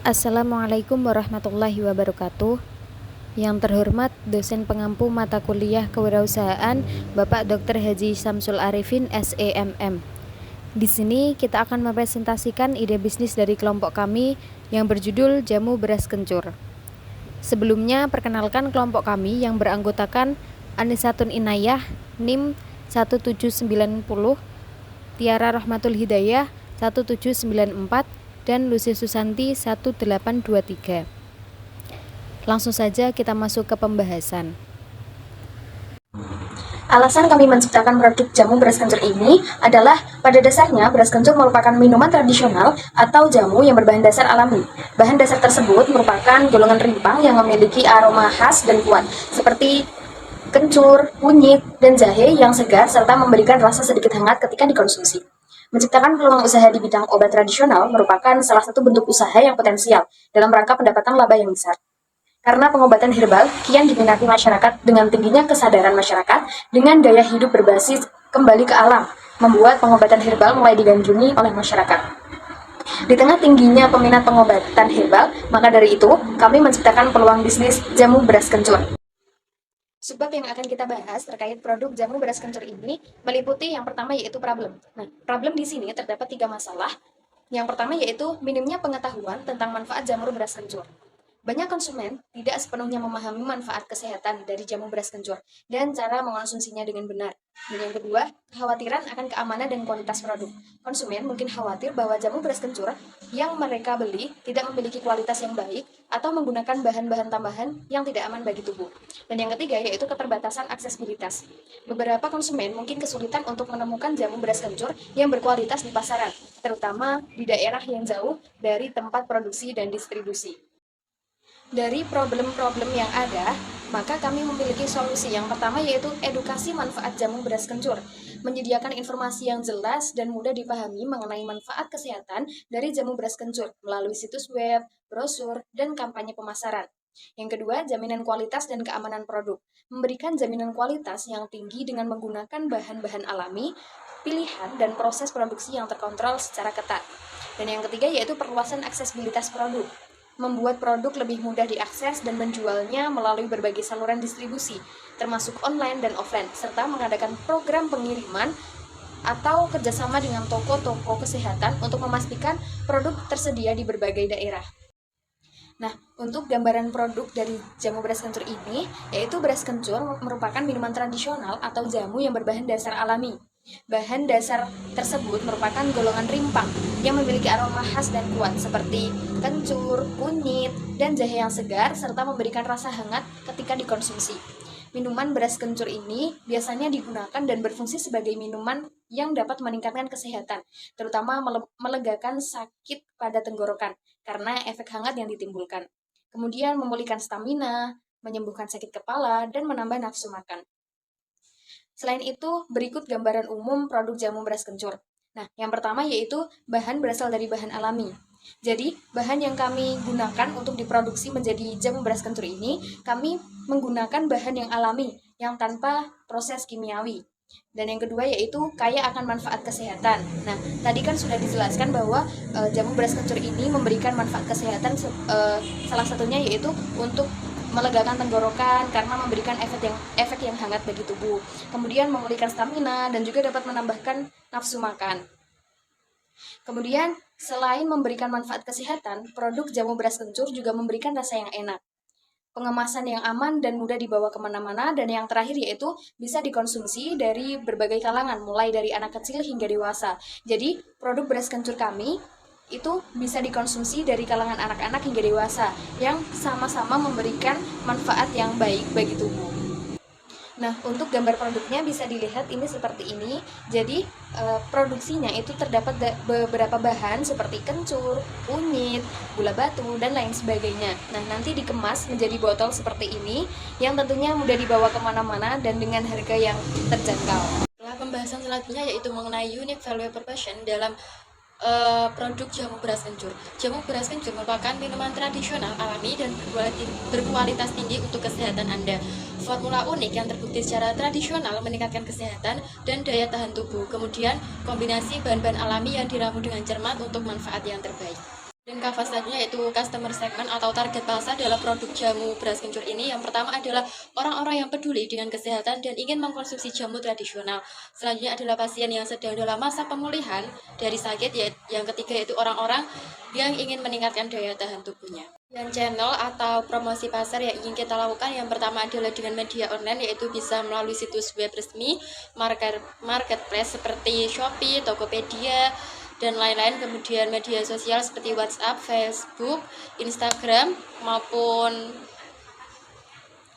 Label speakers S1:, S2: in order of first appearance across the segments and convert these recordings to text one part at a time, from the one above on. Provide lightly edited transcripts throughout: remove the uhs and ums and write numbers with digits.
S1: Assalamualaikum warahmatullahi wabarakatuh. Yang terhormat dosen pengampu mata kuliah kewirausahaan Bapak Dr. Haji Syamsul Arifin SEMM. Di sini kita akan mempresentasikan ide bisnis dari kelompok kami yang berjudul Jamu Beras Kencur. Sebelumnya perkenalkan kelompok kami yang beranggotakan Anisatun Inayah NIM 1790, Tiara Rahmatul Hidayah 1794, dan Lucy Susanti 1823. Langsung saja kita masuk ke pembahasan.
S2: Alasan kami menciptakan produk jamu beras kencur ini adalah pada dasarnya beras kencur merupakan minuman tradisional atau jamu yang berbahan dasar alami. Bahan dasar tersebut merupakan golongan rimpang yang memiliki aroma khas dan kuat, seperti kencur, kunyit, dan jahe yang segar serta memberikan rasa sedikit hangat ketika dikonsumsi. Menciptakan peluang usaha di bidang obat tradisional merupakan salah satu bentuk usaha yang potensial dalam rangka pendapatan laba yang besar. Karena pengobatan herbal kian diminati masyarakat dengan tingginya kesadaran masyarakat dengan gaya hidup berbasis kembali ke alam, membuat pengobatan herbal mulai digandrungi oleh masyarakat. Di tengah tingginya peminat pengobatan herbal, maka dari itu kami menciptakan peluang bisnis jamu beras kencur. Sebab yang akan kita bahas terkait produk jamu beras kencur ini meliputi yang pertama yaitu problem. Nah, problem di sini terdapat 3 masalah. Yang pertama yaitu minimnya pengetahuan tentang manfaat jamur beras kencur. Banyak konsumen tidak sepenuhnya memahami manfaat kesehatan dari jamu beras kencur dan cara mengonsumsinya dengan benar. Dan yang kedua, kekhawatiran akan keamanan dan kualitas produk. Konsumen mungkin khawatir bahwa jamu beras kencur yang mereka beli tidak memiliki kualitas yang baik atau menggunakan bahan-bahan tambahan yang tidak aman bagi tubuh. Dan yang ketiga yaitu keterbatasan aksesibilitas. Beberapa konsumen mungkin kesulitan untuk menemukan jamu beras kencur yang berkualitas di pasaran, terutama di daerah yang jauh dari tempat produksi dan distribusi. Dari problem-problem yang ada, maka kami memiliki solusi. Yang pertama yaitu edukasi manfaat jamu beras kencur, menyediakan informasi yang jelas dan mudah dipahami mengenai manfaat kesehatan dari jamu beras kencur melalui situs web, brosur, dan kampanye pemasaran. Yang kedua, jaminan kualitas dan keamanan produk, memberikan jaminan kualitas yang tinggi dengan menggunakan bahan-bahan alami, pilihan, dan proses produksi yang terkontrol secara ketat. Dan yang ketiga yaitu perluasan aksesibilitas produk, membuat produk lebih mudah diakses dan menjualnya melalui berbagai saluran distribusi, termasuk online dan offline, serta mengadakan program pengiriman atau kerjasama dengan toko-toko kesehatan untuk memastikan produk tersedia di berbagai daerah. Nah, untuk gambaran produk dari jamu beras kencur ini, yaitu beras kencur merupakan minuman tradisional atau jamu yang berbahan dasar alami. Bahan dasar tersebut merupakan golongan rimpang yang memiliki aroma khas dan kuat seperti kencur, kunyit, dan jahe yang segar serta memberikan rasa hangat ketika dikonsumsi. Minuman beras kencur ini biasanya digunakan dan berfungsi sebagai minuman yang dapat meningkatkan kesehatan, terutama melegakan sakit pada tenggorokan karena efek hangat yang ditimbulkan. Kemudian memulihkan stamina, menyembuhkan sakit kepala, dan menambah nafsu makan. Selain itu, berikut gambaran umum produk jamu beras kencur. Nah, yang pertama yaitu bahan berasal dari bahan alami. Jadi, bahan yang kami gunakan untuk diproduksi menjadi jamu beras kencur ini, kami menggunakan bahan yang alami, yang tanpa proses kimiawi. Dan yang kedua yaitu kaya akan manfaat kesehatan. Nah, tadi kan sudah dijelaskan bahwa jamu beras kencur ini memberikan manfaat kesehatan, salah satunya yaitu untuk melegakan tenggorokan karena memberikan efek yang hangat bagi tubuh. Kemudian memulihkan stamina dan juga dapat menambahkan nafsu makan. Kemudian selain memberikan manfaat kesehatan, produk jamu beras kencur juga memberikan rasa yang enak, pengemasan yang aman dan mudah dibawa kemana-mana, dan yang terakhir yaitu bisa dikonsumsi dari berbagai kalangan, mulai dari anak kecil hingga dewasa. Jadi produk beras kencur kami itu bisa dikonsumsi dari kalangan anak-anak hingga dewasa yang sama-sama memberikan manfaat yang baik bagi tubuh. Nah, untuk gambar produknya bisa dilihat ini seperti ini. Jadi produksinya itu terdapat beberapa bahan seperti kencur, kunyit, gula batu, dan lain sebagainya. Nah, nanti dikemas menjadi botol seperti ini yang tentunya mudah dibawa kemana-mana dan dengan harga yang terjangkau.
S3: Pembahasan selanjutnya yaitu mengenai unique value proposition dalam produk jamu beras kencur. Jamu beras kencur merupakan minuman tradisional alami dan berkualitas tinggi untuk kesehatan Anda. Formula unik yang terbukti secara tradisional meningkatkan kesehatan dan daya tahan tubuh. Kemudian kombinasi bahan-bahan alami yang diramu dengan cermat untuk manfaat yang terbaik. Dan cover selanjutnya yaitu customer segment atau target pasar dalam produk jamu beras kencur ini. Yang pertama adalah orang-orang yang peduli dengan kesehatan dan ingin mengkonsumsi jamu tradisional. Selanjutnya adalah pasien yang sedang dalam masa pemulihan dari sakit. Yang ketiga yaitu orang-orang yang ingin meningkatkan daya tahan tubuhnya. Dan channel atau promosi pasar yang ingin kita lakukan yang pertama adalah dengan media online, yaitu bisa melalui situs web resmi, marketplace seperti Shopee, Tokopedia, dan lain-lain. Kemudian media sosial seperti WhatsApp, Facebook, Instagram, maupun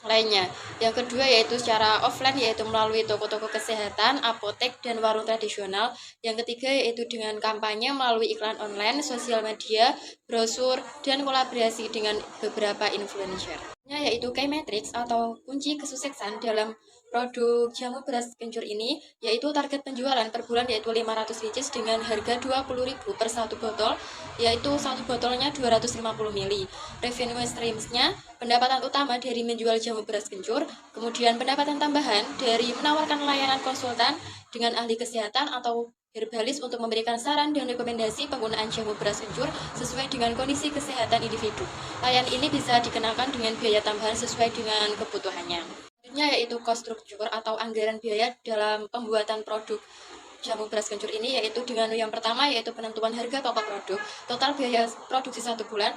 S3: lainnya. Yang kedua yaitu secara offline, yaitu melalui toko-toko kesehatan, apotek, dan warung tradisional. Yang ketiga yaitu dengan kampanye melalui iklan online, sosial media, brosur, dan kolaborasi dengan beberapa influencer. Yaitu key matrix atau kunci kesuksesan dalam produk jamu beras kencur ini, yaitu target penjualan per bulan yaitu 500 biji dengan harga 20.000 per satu botol, yaitu satu botolnya 250 ml. Revenue streams-nya pendapatan utama dari menjual jamu beras kencur, kemudian pendapatan tambahan dari menawarkan layanan konsultan dengan ahli kesehatan atau herbalis untuk memberikan saran dan rekomendasi penggunaan jamu beras kencur sesuai dengan kondisi kesehatan individu. Layanan ini bisa dikenakan dengan biaya tambahan sesuai dengan kebutuhannya. Selanjutnya yaitu cost structure atau anggaran biaya dalam pembuatan produk jamu beras kencur ini, yaitu dengan yang pertama yaitu penentuan harga pokok produk. Total biaya produksi 1 bulan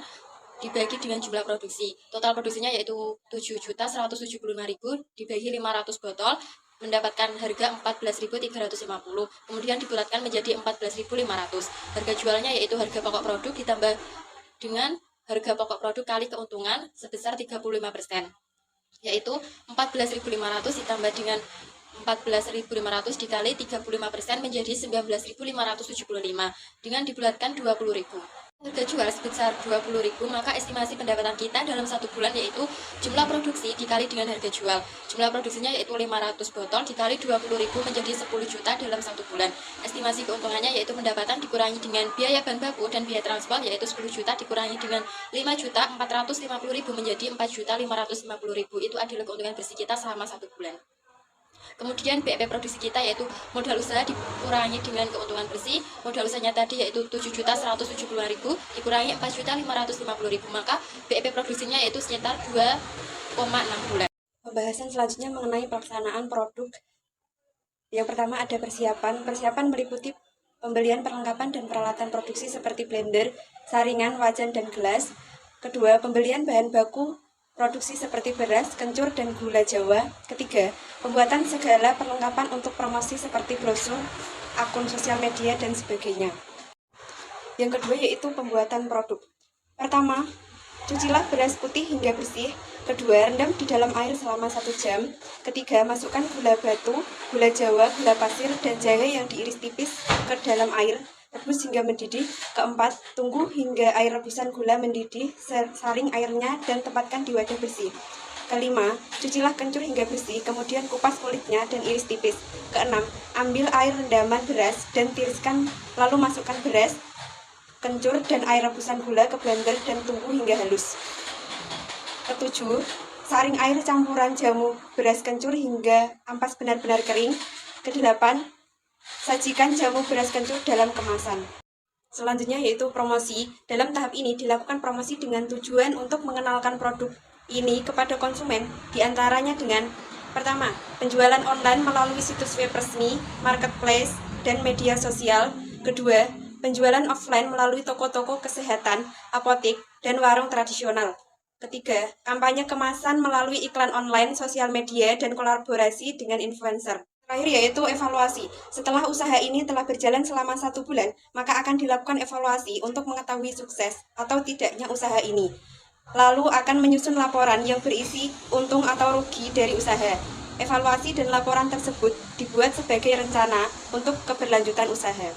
S3: dibagi dengan jumlah produksi. Total produksinya yaitu 7.175.000 dibagi 500 botol mendapatkan harga 14.350. Kemudian dibulatkan menjadi 14.500. Harga jualnya yaitu harga pokok produk ditambah dengan harga pokok produk kali keuntungan sebesar 35%. Yaitu 14.500 ditambah dengan 14.500 dikali 35% menjadi 19.575 dengan dibulatkan 20.000. Harga jual sebesar 20.000, maka estimasi pendapatan kita dalam 1 bulan yaitu jumlah produksi dikali dengan harga jual. Jumlah produksinya yaitu 500 botol dikali 20.000 menjadi 10 juta dalam 1 bulan. Estimasi keuntungannya yaitu pendapatan dikurangi dengan biaya bahan baku dan biaya transport yaitu 10 juta dikurangi dengan 5.450.000 menjadi 4.550.000. Itu adalah keuntungan bersih kita selama 1 bulan. Kemudian BEP produksi kita yaitu modal usaha dikurangi dengan keuntungan bersih. Modal usahanya tadi yaitu 7.170.000 dikurangi 4.550.000, maka BEP produksinya yaitu sekitar 2,6 bulan.
S4: Pembahasan selanjutnya mengenai pelaksanaan produk. Yang pertama ada persiapan. Persiapan meliputi pembelian perlengkapan dan peralatan produksi seperti blender, saringan, wajan, dan gelas. Kedua, pembelian bahan baku produksi seperti beras, kencur, dan gula jawa. Ketiga, pembuatan segala perlengkapan untuk promosi seperti brosur, akun sosial media, dan sebagainya. Yang kedua yaitu pembuatan produk. Pertama, cucilah beras putih hingga bersih. Kedua, rendam di dalam air selama 1 jam. Ketiga, masukkan gula batu, gula jawa, gula pasir, dan jahe yang diiris tipis ke dalam air. Rebus hingga mendidih. Keempat, tunggu hingga air rebusan gula mendidih, saring airnya dan tempatkan di wadah bersih. Kelima, cucilah kencur hingga bersih, kemudian kupas kulitnya dan iris tipis. Keenam, ambil air rendaman beras dan tiriskan, lalu masukkan beras, kencur, dan air rebusan gula ke blender dan tunggu hingga halus. Ketujuh, saring air campuran jamu beras kencur hingga ampas benar-benar kering. Kedelapan, sajikan jamu beras kencur dalam kemasan. Selanjutnya yaitu promosi. Dalam tahap ini dilakukan promosi dengan tujuan untuk mengenalkan produk ini kepada konsumen, diantaranya dengan pertama, penjualan online melalui situs web resmi, marketplace, dan media sosial. Kedua, penjualan offline melalui toko-toko kesehatan, apotek, dan warung tradisional. Ketiga, kampanye kemasan melalui iklan online, sosial media, dan kolaborasi dengan influencer. Terakhir yaitu evaluasi. Setelah usaha ini telah berjalan selama 1 bulan, maka akan dilakukan evaluasi untuk mengetahui sukses atau tidaknya usaha ini. Lalu akan menyusun laporan yang berisi untung atau rugi dari usaha. Evaluasi dan laporan tersebut dibuat sebagai rencana untuk keberlanjutan usaha.